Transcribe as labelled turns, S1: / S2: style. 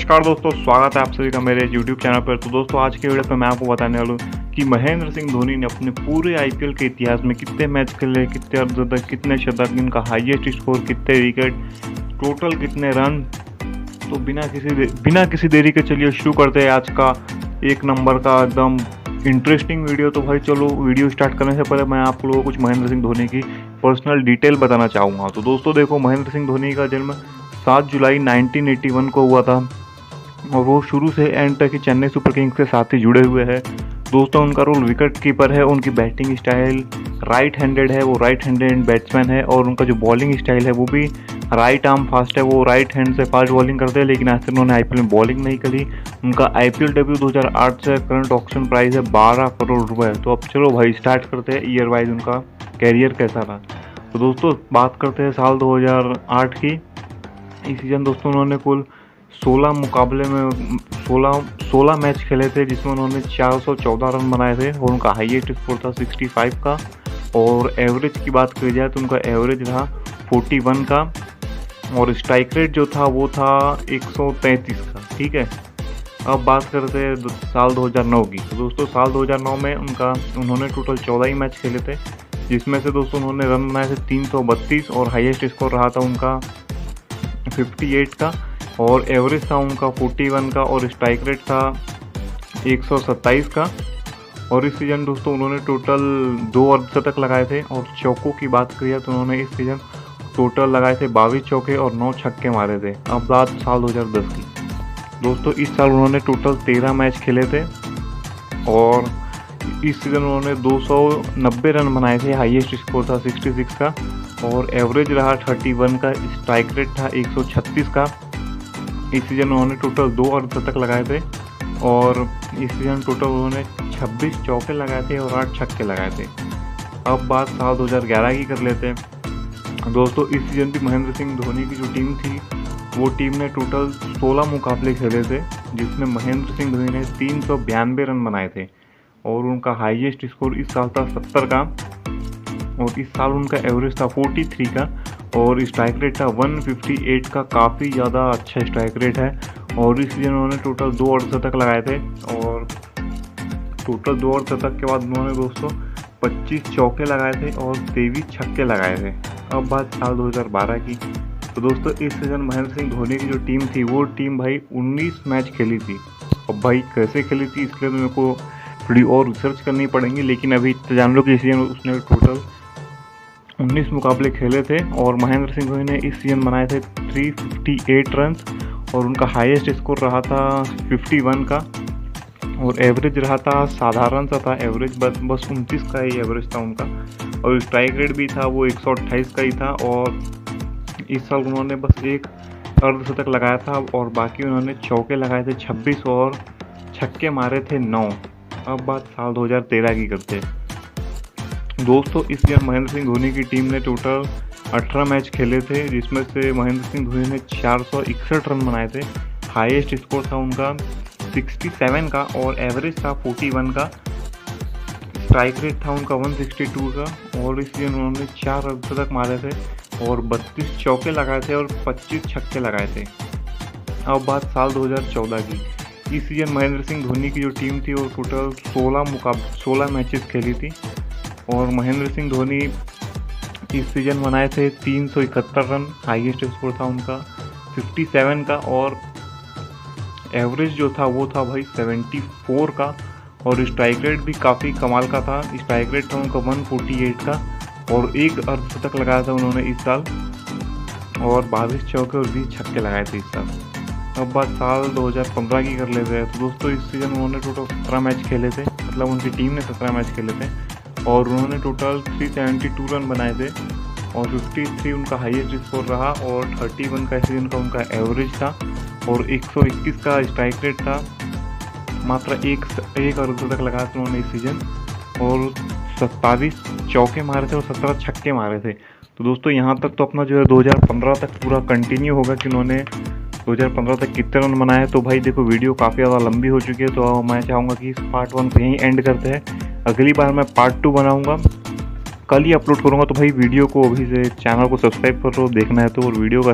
S1: नमस्कार दोस्तों, स्वागत है आप सभी का मेरे YouTube चैनल पर। तो दोस्तों आज के वीडियो पे मैं आपको बताने वाला हूँ कि महेंद्र सिंह धोनी ने अपने पूरे आईपीएल के इतिहास में कितने मैच खेले, कितने अर्धशतक, कितने शतक, इनका हाईएस्ट स्कोर, कितने विकेट, टोटल कितने रन। तो बिना किसी देरी के चलिए शुरू करते हैं आज का एक नंबर का एकदम इंटरेस्टिंग वीडियो। तो भाई चलो वीडियो स्टार्ट करने से पहले मैं आप लोगों को कुछ महेंद्र सिंह धोनी की पर्सनल डिटेल बताना चाहूँगा। तो दोस्तों देखो, महेंद्र सिंह धोनी का जन्म 7 जुलाई 1981 को हुआ था और वो शुरू से एंड तक ही चेन्नई सुपर किंग्स के साथ ही जुड़े हुए हैं। दोस्तों उनका रोल विकेट कीपर है, उनकी बैटिंग स्टाइल राइट हैंडेड है, वो राइट हैंडेड बैट्समैन है और उनका जो बॉलिंग स्टाइल है वो भी राइट आर्म फास्ट है, वो राइट हैंड से फास्ट बॉलिंग करते हैं। लेकिन आज तक उन्होंने आईपीएल में बॉलिंग नहीं करी। उनका आईपीएल डेब्यू 2008 से करंट ऑक्शन प्राइस है 12 करोड़ रुपए। तो अब चलो भाई स्टार्ट करते हैं ईयर वाइज उनका कैरियर कैसा रहा। तो दोस्तों बात करते हैं साल 2008 की। इस सीज़न दोस्तों उन्होंने कुल 16 मुकाबले में 16 मैच खेले थे, जिसमें उन्होंने 414 रन बनाए थे और उनका हाईएस्ट स्कोर था 65 का। और एवरेज की बात की जाए तो उनका एवरेज रहा 41 का और स्ट्राइक रेट जो था वो था 133 का। ठीक है, अब बात करते हैं साल 2009 की। तो दोस्तों साल 2009 में उन्होंने टोटल 14 ही मैच खेले थे, जिसमें से दोस्तों उन्होंने रन बनाए थे 332 और हाईएस्ट स्कोर रहा था उनका 58 का और एवरेज था उनका 41 का और स्ट्राइक रेट था 127 का। और इस सीज़न दोस्तों उन्होंने टोटल 2 अर्धशतक लगाए थे और चौकों की बात करिए तो उन्होंने इस सीज़न टोटल लगाए थे 22 चौके और 9 छक्के मारे थे। अब बात साल 2010 की। दोस्तों इस साल उन्होंने टोटल 13 मैच खेले थे और इस सीज़न उन्होंने 290 रन बनाए थे, हाईएस्ट स्कोर था 66 का और एवरेज रहा 31 का, स्ट्राइक रेट था 136 का। इस सीज़न उन्होंने टोटल 2 अर्धशतक लगाए थे और इस सीज़न टोटल उन्होंने 26 चौके लगाए थे और 8 छक्के लगाए थे। अब बात साल 2011 की कर लेते हैं। दोस्तों इस सीज़न भी महेंद्र सिंह धोनी की जो टीम थी वो टीम ने टोटल 16 मुकाबले खेले थे, जिसमें महेंद्र सिंह धोनी ने 392 रन बनाए थे और उनका हाईएस्ट स्कोर इस साल था 70 का और इस साल उनका एवरेज था 43 का और स्ट्राइक रेट था 158 का। काफ़ी ज़्यादा अच्छा स्ट्राइक रेट है। और इस सीजन उन्होंने टोटल 2 अर्धशतक लगाए थे और टोटल 2 अर्धशतक के बाद उन्होंने दोस्तों 25 चौके लगाए थे और 23 छक्के लगाए थे। अब बात साल 2012 की। तो दोस्तों इस सीज़न महेंद्र सिंह धोनी की जो टीम थी वो टीम भाई 19 मैच खेली थी। अब भाई कैसे खेली थी इसके लिए तो मेरे को थोड़ी और रिसर्च करनी पड़ेंगी, लेकिन अभी जान लो कि इस सीजन उसने टोटल 19 मुकाबले खेले थे और महेंद्र सिंह धोनी ने इस सीजन बनाए थे 358 रन और उनका हाईएस्ट स्कोर रहा था 51 का और एवरेज रहा था साधारण सा था एवरेज, बस 29 का ही एवरेज था उनका और स्ट्राइक रेट भी था वो 128 का ही था। और इस साल उन्होंने बस एक अर्धशतक लगाया था और बाकी उन्होंने चौके लगाए थे 26 और छक्के मारे थे 9। अब बात साल 2013 की करते हैं। दोस्तों इस ईयर महेंद्र सिंह धोनी की टीम ने टोटल 18 मैच खेले थे, जिसमें से महेंद्र सिंह धोनी ने 461 रन बनाए थे। हाईएस्ट स्कोर था उनका 67 का और एवरेज था 41 का। स्ट्राइक रेट था उनका 162 का और इस सीजन उन्होंने 4 अर्धशतक मारे थे और 32 चौके लगाए थे और 25 छक्के लगाए थे। अब बात साल 2014 की। इस सीजन महेंद्र सिंह धोनी की जो टीम थी वो टोटल 16 मैचेस खेली थी और महेंद्र सिंह धोनी इस सीजन बनाए थे 371 रन, हाईएस्ट स्कोर था उनका 57 का और एवरेज जो था वो था भाई 74 का और स्ट्राइक रेट भी काफ़ी कमाल का था। स्ट्राइक रेट था उनका 148 का और एक अर्धशतक लगाया था उन्होंने इस साल और 22 चौके और 20 छक्के लगाए थे इस साल। अब बात साल 2015 की कर लेते हैं। तो दोस्तों इस सीज़न उन्होंने टोटल 17 मैच खेले थे, मतलब उनकी टीम ने 17 मैच खेले थे और उन्होंने टोटल 372 रन बनाए थे और 53 उनका हाईएस्ट स्कोर रहा और 31 का सीजन का उनका एवरेज था और 121 का स्ट्राइक रेट था। मात्र एक अर्धशतक लगाया था उन्होंने इस सीजन और 27 चौके मारे थे और 17 छक्के मारे थे। तो दोस्तों यहाँ तक तो अपना जो है 2015 तक पूरा कंटिन्यू होगा कि उन्होंने 2015 तक कितने रन बनाए। तो भाई देखो वीडियो काफ़ी ज़्यादा लंबी हो चुकी है, तो मैं चाहूँगा कि इस पार्ट 1 को यहीं एंड करते हैं। अगली बार मैं पार्ट 2 बनाऊँगा, कल ही अपलोड करूँगा। तो भाई वीडियो को अभी से चैनल को सब्सक्राइब कर लो देखना है तो, और वीडियो का